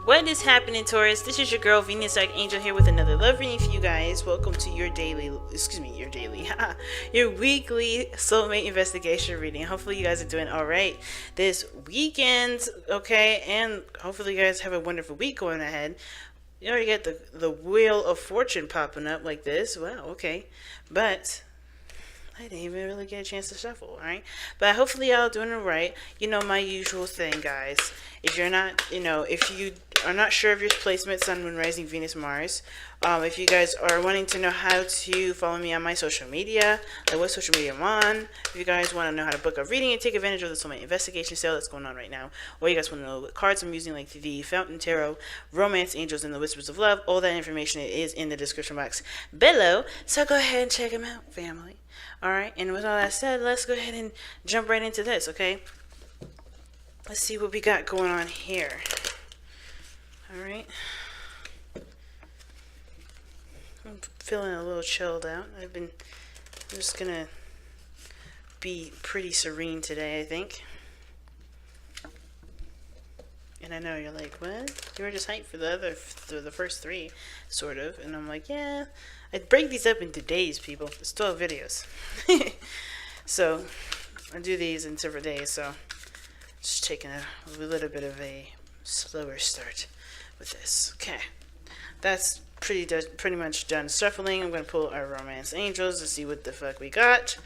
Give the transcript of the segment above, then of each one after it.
What is happening, Taurus? This is your girl Venus Archangel here with another love reading for you guys. Welcome to your your weekly soulmate investigation reading. Hopefully you guys are doing alright this weekend, okay? And hopefully you guys have a wonderful week going ahead. You already got the Wheel of Fortune popping up like this. Wow, okay. But I didn't even really get a chance to shuffle, alright? But hopefully y'all doing alright. You know, my usual thing, guys. If you're not, if you are not sure of your placement, Sun, Moon, Rising, Venus, Mars, if you guys are wanting to know how to follow me on my social media, like what social media I'm on, if you guys want to know how to book a reading and take advantage of the Soulmate Investigation sale that's going on right now, or you guys want to know what cards I'm using, like the Fountain Tarot, Romance Angels, and the Whispers of Love, all that information is in the description box below. So go ahead and check them out, family. Alright, and with all that said, let's go ahead and jump right into this, okay? Let's see what we got going on here. Alright. I'm feeling a little chilled out. I'm just gonna be pretty serene today, I think. And I know you're like, what? You were just hyped for the first three, sort of. And I'm like, yeah. I break these up into days, people. It's 12 videos. So, I do these in several days, so just taking a little bit of a slower start with this. Okay. That's pretty much done shuffling. I'm going to pull our Romance Angels to see what the fuck we got.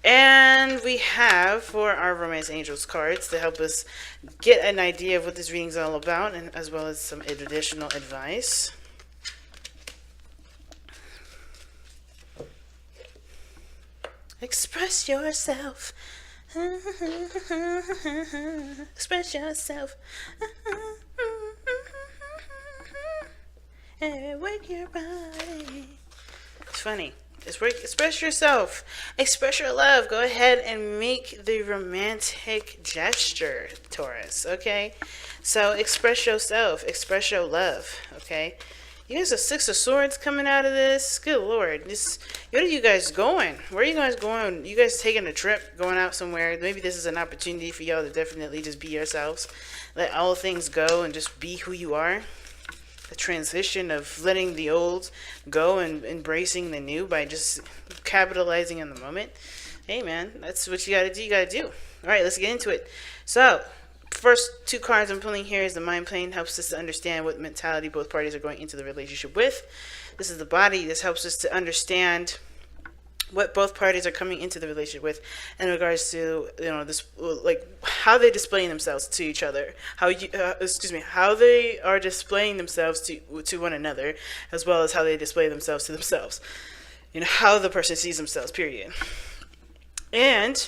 And we have, for our Romance Angels cards, to help us get an idea of what this reading is all about, and as well as some additional advice. Express yourself. Express yourself. And work your body. It's funny. Express yourself. Express your love. Go ahead and make the romantic gesture, Taurus. Okay? So express yourself. Express your love. Okay? You guys have Six of Swords coming out of this. Good Lord. Where are you guys going? Where are you guys going? You guys taking a trip, going out somewhere? Maybe this is an opportunity for y'all to definitely just be yourselves. Let all things go and just be who you are. The transition of letting the old go and embracing the new by just capitalizing on the moment. Hey, man, that's what you gotta do. You gotta do. All right, let's get into it. So, first two cards I'm pulling here is the Mind Plane. Helps us to understand what mentality both parties are going into the relationship with. This is the Body. This helps us to understand what both parties are coming into the relationship with in regards to, this, like, how they're displaying themselves to each other, how they are displaying themselves to one another, as well as how they display themselves to themselves. How the person sees themselves, period. And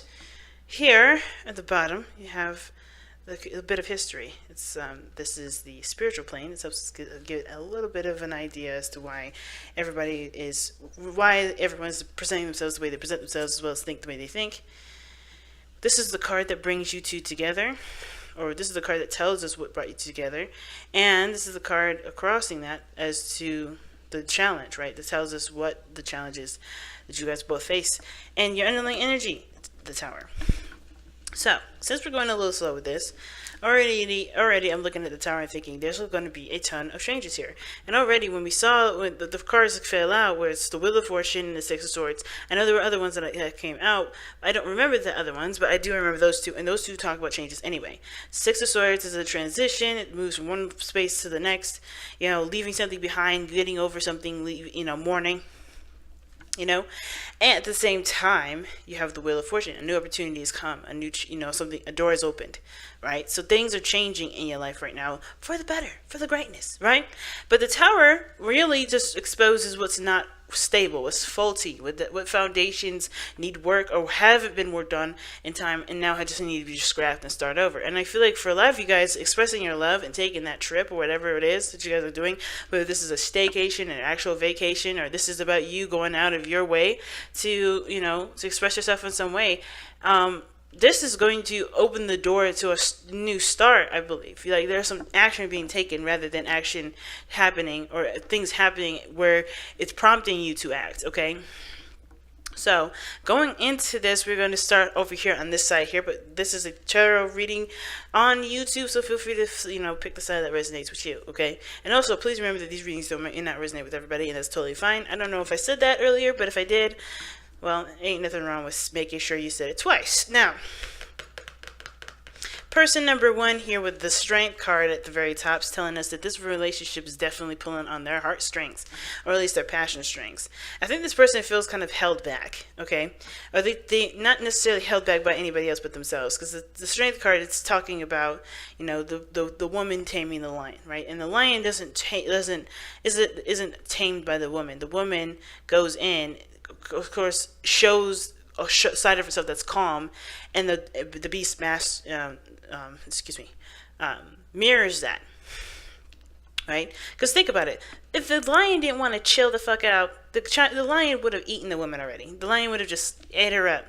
here at the bottom, you have a bit of history. It's this is the spiritual plane. It helps us get a little bit of an idea as to why everyone's presenting themselves the way they present themselves, as well as think the way they think. This is the card that brings you two together, or this is the card that tells us what brought you together, and this is the card crossing that as to the challenge, right? That tells us what the challenge is that you guys both face, and your underlying energy, the Tower. So, since we're going a little slow with this, already I'm looking at the Tower and thinking there's going to be a ton of changes here. And already when we saw when the cards fell out, where it's the Wheel of Fortune and the Six of Swords, I know there were other ones that came out. I don't remember the other ones, but I do remember those two, and those two talk about changes anyway. Six of Swords is a transition. It moves from one space to the next, leaving something behind, getting over something, mourning. And at the same time, you have the Wheel of Fortune. A new opportunity has come. A door is opened, right? So things are changing in your life right now for the better, for the greatness, right? But the Tower really just exposes what's not stable, what's faulty, what foundations need work or haven't been worked on in time, and now just need to be scrapped and start over. And I feel like for a lot of you guys, expressing your love and taking that trip or whatever it is that you guys are doing, whether this is a staycation, an actual vacation, or this is about you going out of your way to express yourself in some way, this is going to open the door to a new start, I believe. Like, there's some action being taken rather than action happening, or things happening where it's prompting you to act, okay? So going into this, we're going to start over here on this side here, but this is a tarot reading on YouTube, so feel free to, pick the side that resonates with you, okay? And also, please remember that these readings may not resonate with everybody, and that's totally fine. I don't know if I said that earlier, but if I did, well, ain't nothing wrong with making sure you said it twice. Now, person number one here with the strength card at the very top is telling us that this relationship is definitely pulling on their heartstrings, or at least their passion strings. I think this person feels kind of held back, okay? Or they not necessarily held back by anybody else but themselves, because the strength card, it's talking about, the woman taming the lion, right? And the lion isn't tamed by the woman. The woman goes in, of course, shows a side of herself that's calm, and the beast mirrors that, right? Because think about it. If the lion didn't want to chill the fuck out, the lion would have eaten the woman already. The lion would have just ate her up,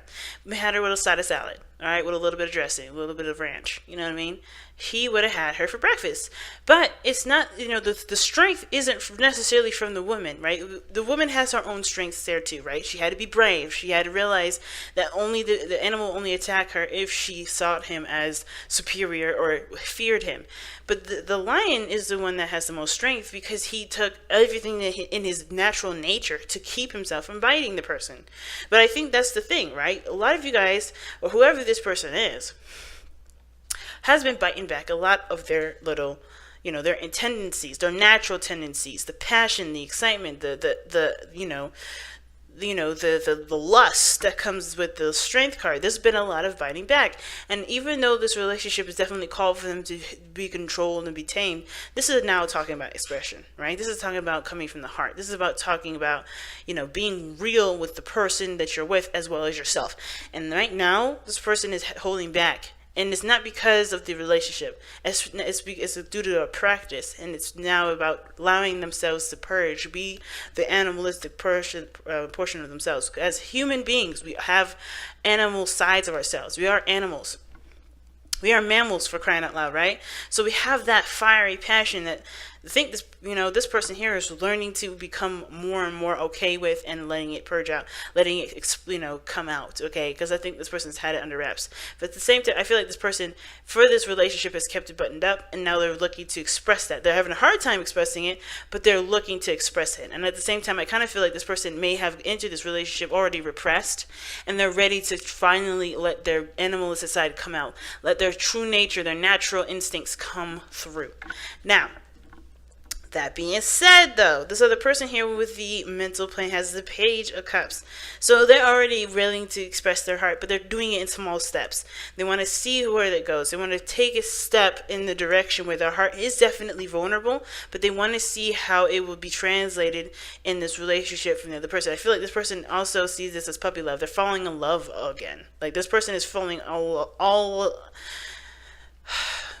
had her with a side of salad, all right, with a little bit of dressing, a little bit of ranch, you know what I mean? He would have had her for breakfast. But it's not, the strength isn't necessarily from the woman, right? The woman has her own strengths there too, right? She had to be brave. She had to realize that only the animal only attacked her if she saw him as superior or feared him. But the lion is the one that has the most strength, because he took everything in his natural nature to keep himself from biting the person. But I think that's the thing, right? A lot of you guys, or whoever this person is, has been biting back a lot of their little, their tendencies, their natural tendencies, the passion, the excitement, the lust that comes with the strength card. There's been a lot of biting back. And even though this relationship is definitely called for them to be controlled and be tamed, this is now talking about expression, right? This is talking about coming from the heart. This is about talking about, being real with the person that you're with as well as yourself. And right now, this person is holding back. And it's not because of the relationship. It's due to a practice. And it's now about allowing themselves to purge, be the animalistic portion of themselves. As human beings, we have animal sides of ourselves. We are animals. We are mammals, for crying out loud, right? So we have that fiery passion that I think this person here is learning to become more and more okay with, and letting it purge out, letting it, come out, okay? Because I think this person's had it under wraps. But at the same time, I feel like this person, for this relationship, has kept it buttoned up, and now they're looking to express that. They're having a hard time expressing it, but they're looking to express it. And at the same time, I kind of feel like this person may have entered this relationship already repressed, and they're ready to finally let their animalistic side come out, let their true nature, their natural instincts come through. Now, that being said, though, this other person here with the mental plane has the Page of Cups. So they're already willing to express their heart, but they're doing it in small steps. They want to see where that goes. They want to take a step in the direction where their heart is definitely vulnerable, but they want to see how it will be translated in this relationship from the other person. I feel like this person also sees this as puppy love. They're falling in love again. Like, this person is falling all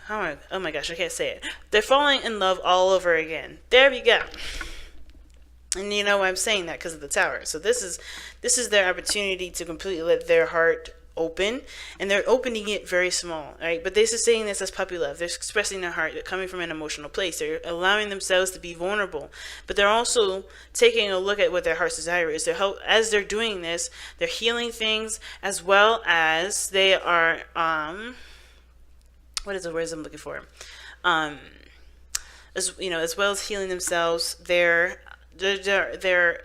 oh my gosh, I can't say it. They're falling in love all over again. There we go. And you know why I'm saying that? Because of the Tower. So this is their opportunity to completely let their heart open, and they're opening it very small, right? But this is saying this as puppy love. They're expressing their heart. They're coming from an emotional place. They're allowing themselves to be vulnerable, but they're also taking a look at what their heart's desire is. As they're doing this, they're healing things, as well as they are what is the words I'm looking for? As well as healing themselves, they're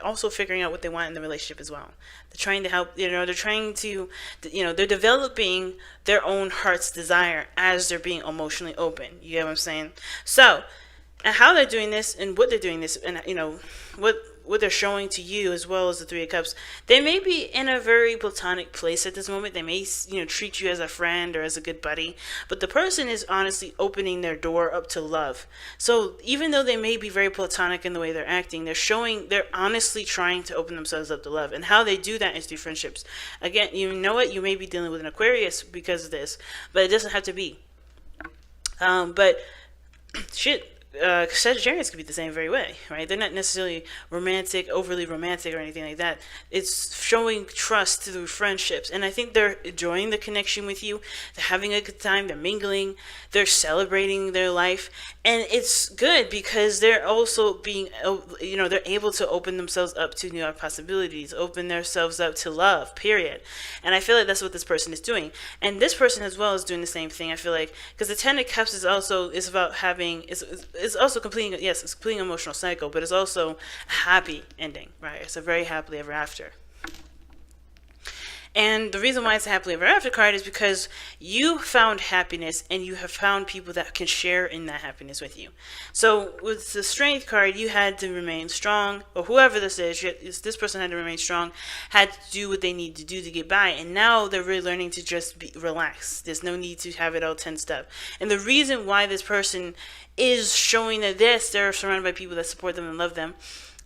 also figuring out what they want in the relationship as well. They're trying to help, they're trying to, they're developing their own heart's desire as they're being emotionally open. You get what I'm saying? So, and how they're doing this, and what they're doing this, and what they're showing to you, as well as the Three of Cups, they may be in a very platonic place at this moment. They may, treat you as a friend or as a good buddy, but the person is honestly opening their door up to love. So even though they may be very platonic in the way they're acting, they're honestly trying to open themselves up to love. And how they do that is through friendships. Again, you know what? You may be dealing with an Aquarius because of this, but it doesn't have to be. But shit, Sagittarius could be the same very way, right? They're not necessarily romantic, overly romantic or anything like that. It's showing trust through friendships. And I think they're enjoying the connection with you. They're having a good time. They're mingling. They're celebrating their life. And it's good because they're also being, they're able to open themselves up to new possibilities, open themselves up to love, period. And I feel like that's what this person is doing. And this person as well is doing the same thing, I feel like, because the Ten of Cups is about having, it's also completing, yes, it's completing an emotional cycle, but it's also a happy ending, right? It's a very happily ever after. And the reason why it's a happily ever after card is because you found happiness and you have found people that can share in that happiness with you. So with the Strength card, you had to remain strong, or whoever this is, this person had to remain strong, had to do what they need to do to get by. And now they're really learning to just relax. There's no need to have it all tensed up. And the reason why this person is showing that they're surrounded by people that support them and love them,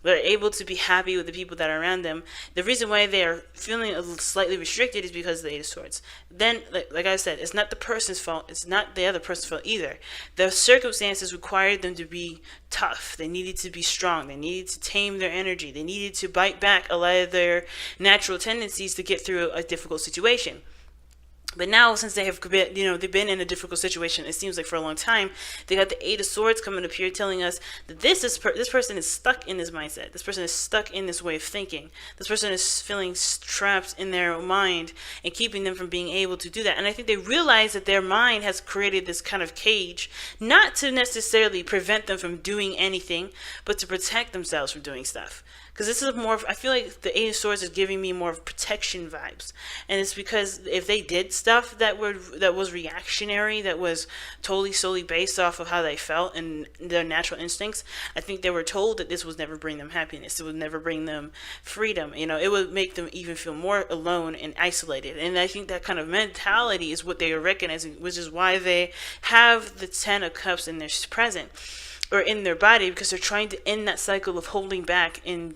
they're able to be happy with the people that are around them. The reason why they are feeling slightly restricted is because of the Eight of Swords. Then, like I said, it's not the person's fault. It's not the other person's fault either. The circumstances required them to be tough. They needed to be strong. They needed to tame their energy. They needed to bite back a lot of their natural tendencies to get through a difficult situation. But now, since they have been, they've been in a difficult situation, it seems like for a long time, they got the Eight of Swords coming up here telling us that this person is stuck in this mindset. This person is stuck in this way of thinking. This person is feeling trapped in their mind and keeping them from being able to do that. And I think they realize that their mind has created this kind of cage, not to necessarily prevent them from doing anything, but to protect themselves from doing stuff. Because this is more of, I feel like the Eight of Swords is giving me more of protection vibes. And it's because if they did stuff that was reactionary, that was totally solely based off of how they felt and their natural instincts, I think they were told that this would never bring them happiness. It would never bring them freedom. It would make them even feel more alone and isolated. And I think that kind of mentality is what they are recognizing, which is why they have the Ten of Cups in their present, or in their body, because they're trying to end that cycle of holding back and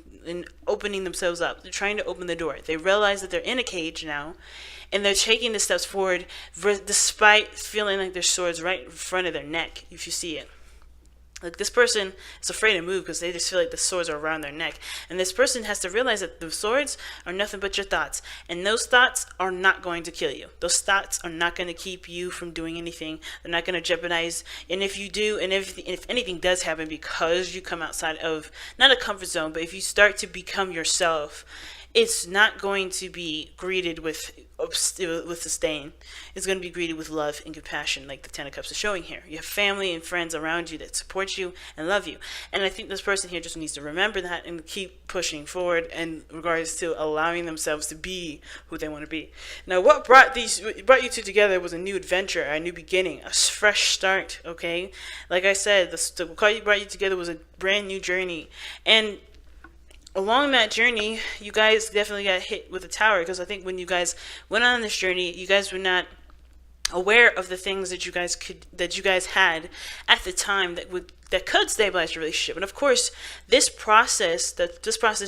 opening themselves up. They're trying to open the door. They realize that they're in a cage now, and they're taking the steps forward despite feeling like there's swords right in front of their neck, if you see it. Like, this person is afraid to move because they just feel like the swords are around their neck. And this person has to realize that the swords are nothing but your thoughts. And those thoughts are not going to kill you. Those thoughts are not going to keep you from doing anything. They're not going to jeopardize. And if you do, and if anything does happen because you come outside of, not a comfort zone, but if you start to become yourself, it's not going to be greeted with disdain. It's going to be greeted with love and compassion, like the Ten of Cups is showing here. You have family and friends around you that support you and love you. And I think this person here just needs to remember that and keep pushing forward in regards to allowing themselves to be who they want to be. Now, what brought you two together was a new adventure, a new beginning, a fresh start, okay? Like I said, what brought you together was a brand new journey. And along that journey, you guys definitely got hit with a tower, because I think when you guys went on this journey, you guys were not aware of the things that you guys had at the time that could stabilize your relationship. And of course, this process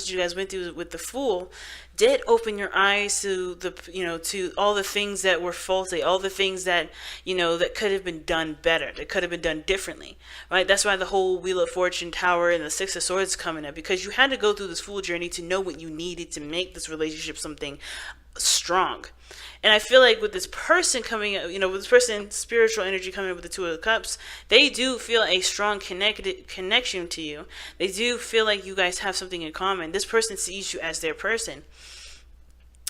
you guys went through with the Fool did open your eyes to to all the things that were faulty, all the things that that could have been done better, that could have been done differently, right? That's why the whole Wheel of Fortune tower and the Six of Swords coming up, because you had to go through this Fool journey to know what you needed to make this relationship something strong. And I feel like with this person coming up, with this person's spiritual energy coming up with the Two of Cups, they do feel a strong connection to you. They do feel like you guys have something in common. This person sees you as their person.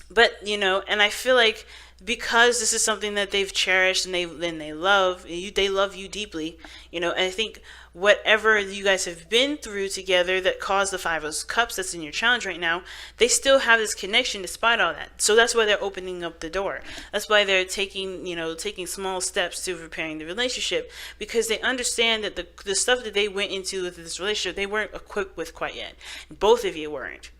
But, and I feel like because this is something that they've cherished and they love you deeply, and I think whatever you guys have been through together that caused the Five of Cups that's in your challenge right now, they still have this connection despite all that. So that's why they're opening up the door. That's why they're taking small steps to repairing the relationship, because they understand that the stuff that they went into with this relationship, they weren't equipped with quite yet. Both of you weren't.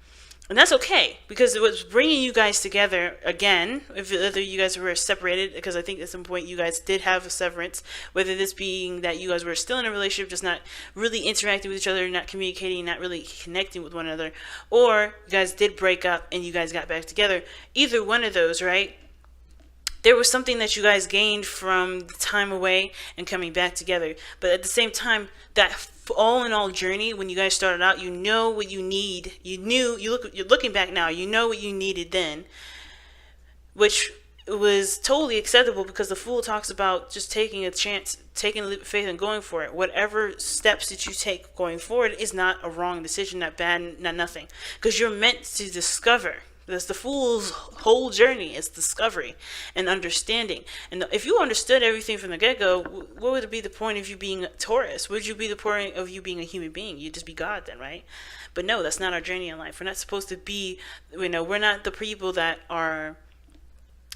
And that's okay, because it was bringing you guys together again, whether you guys were separated, because I think at some point you guys did have a severance, whether this being that you guys were still in a relationship, just not really interacting with each other, not communicating, not really connecting with one another, or you guys did break up and you guys got back together. Either one of those, right? there was something that you guys gained from the time away and coming back together. But at the same time, that all in all journey, when you guys started out, you know what you need. You're looking back now, you know what you needed then, which was totally acceptable, because the Fool talks about just taking a chance, taking a leap of faith and going for it. Whatever steps that you take going forward is not a wrong decision, not bad, not nothing, because you're meant to discover. That's the Fool's whole journey, is discovery and understanding. And if you understood everything from the get-go, what would be the point of you being a Taurus? Would you be the point of you being a human being? You'd just be God then, right? But no, that's not our journey in life. We're not supposed to be, we're not the people that are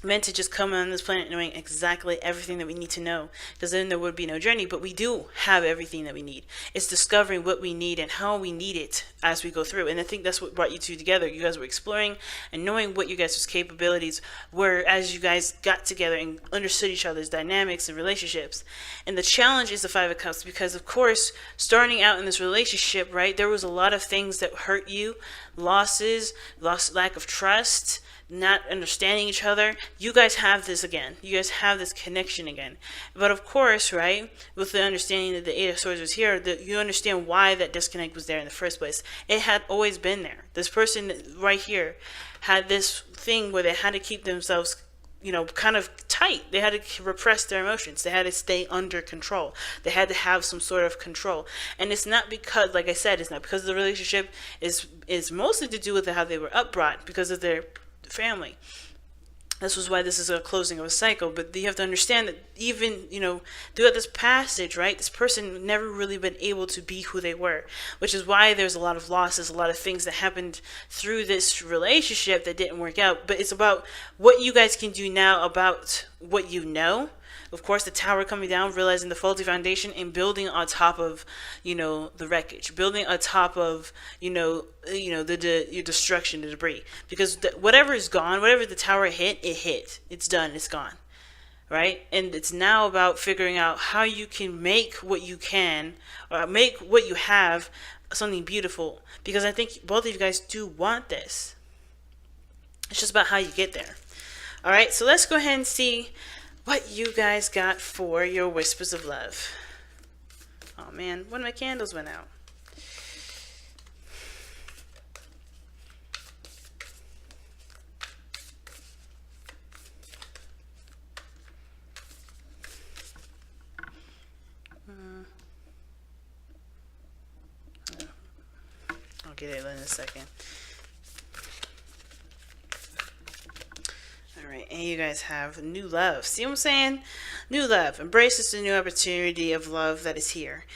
meant to just come on this planet knowing exactly everything that we need to know, because then there would be no journey. But we do have everything that we need. It's discovering what we need and how we need it as we go through. And I think that's what brought you two together. You guys were exploring and knowing what you guys' capabilities were as you guys got together and understood each other's dynamics and relationships. And the challenge is the Five of Cups, because of course, starting out in this relationship, right, there was a lot of things that hurt you, losses, lack of trust, not understanding each other. You guys have this again. You guys have this connection again. But of course, right, with the understanding that the Eight of Swords was here, that you understand why that disconnect was there in the first place. It had always been there. This person right here had this thing where they had to keep themselves, kind of tight. They had to repress their emotions. They had to stay under control. They had to have some sort of control. And it's not because, like I said, it's not because the relationship is mostly to do with how they were upbrought, because of their family. This was why this is a closing of a cycle. But you have to understand that even, throughout this passage, right, this person never really been able to be who they were, which is why there's a lot of losses, a lot of things that happened through this relationship that didn't work out. But it's about what you guys can do now about what you know. Of course, the tower coming down, realizing the faulty foundation, and building on top of, the wreckage, building on top of, your destruction, the debris. Because whatever is gone, whatever the tower hit, it hit. It's done. It's gone. Right? And it's now about figuring out how you can make what you can, or make what you have, something beautiful. Because I think both of you guys do want this. It's just about how you get there. All right, so let's go ahead and see what you guys got for your Whispers of Love. Oh man, one of my candles went out. I'll get it in a second. Alright, and you guys have new love. See what I'm saying? New love. Embrace this new opportunity of love that is here.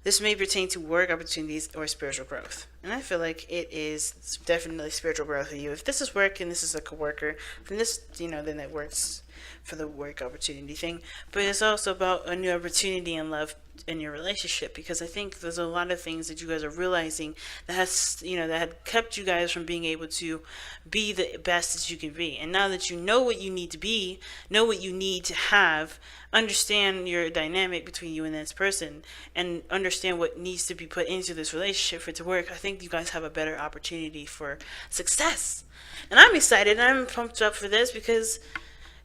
This may pertain to work opportunities or spiritual growth. And I feel like it is definitely spiritual growth for you. If this is work and this is a coworker, then this, then it works for the work opportunity thing. But it's also about a new opportunity in love in your relationship, because I think there's a lot of things that you guys are realizing that has, that had kept you guys from being able to be the best that you can be. And now that you know what you need to be, know what you need to have, understand your dynamic between you and this person, and understand what needs to be put into this relationship for it to work, I think you guys have a better opportunity for success. And I'm excited. I'm pumped up for this, because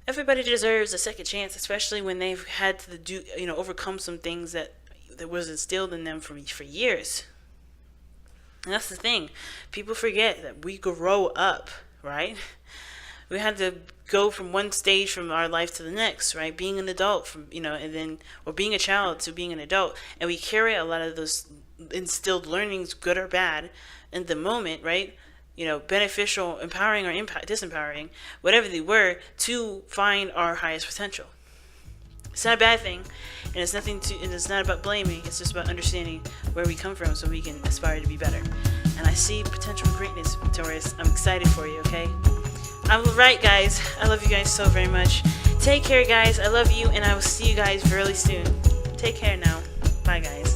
everybody deserves a second chance, especially when they've had to do, overcome some things that was instilled in them for years. And that's the thing. People forget that we grow up, right? We had to go from one stage from our life to the next, right? Being an adult or being a child to being an adult. And we carry a lot of those instilled learnings, good or bad, in the moment, right? Beneficial, empowering, or disempowering, whatever they were, to find our highest potential. It's not a bad thing, and it's not about blaming. It's just about understanding where we come from, so we can aspire to be better. And I see potential for greatness, Taurus. I'm excited for you. Okay. I'm right, guys. I love you guys so very much. Take care, guys. I love you, and I will see you guys really soon. Take care now. Bye, guys.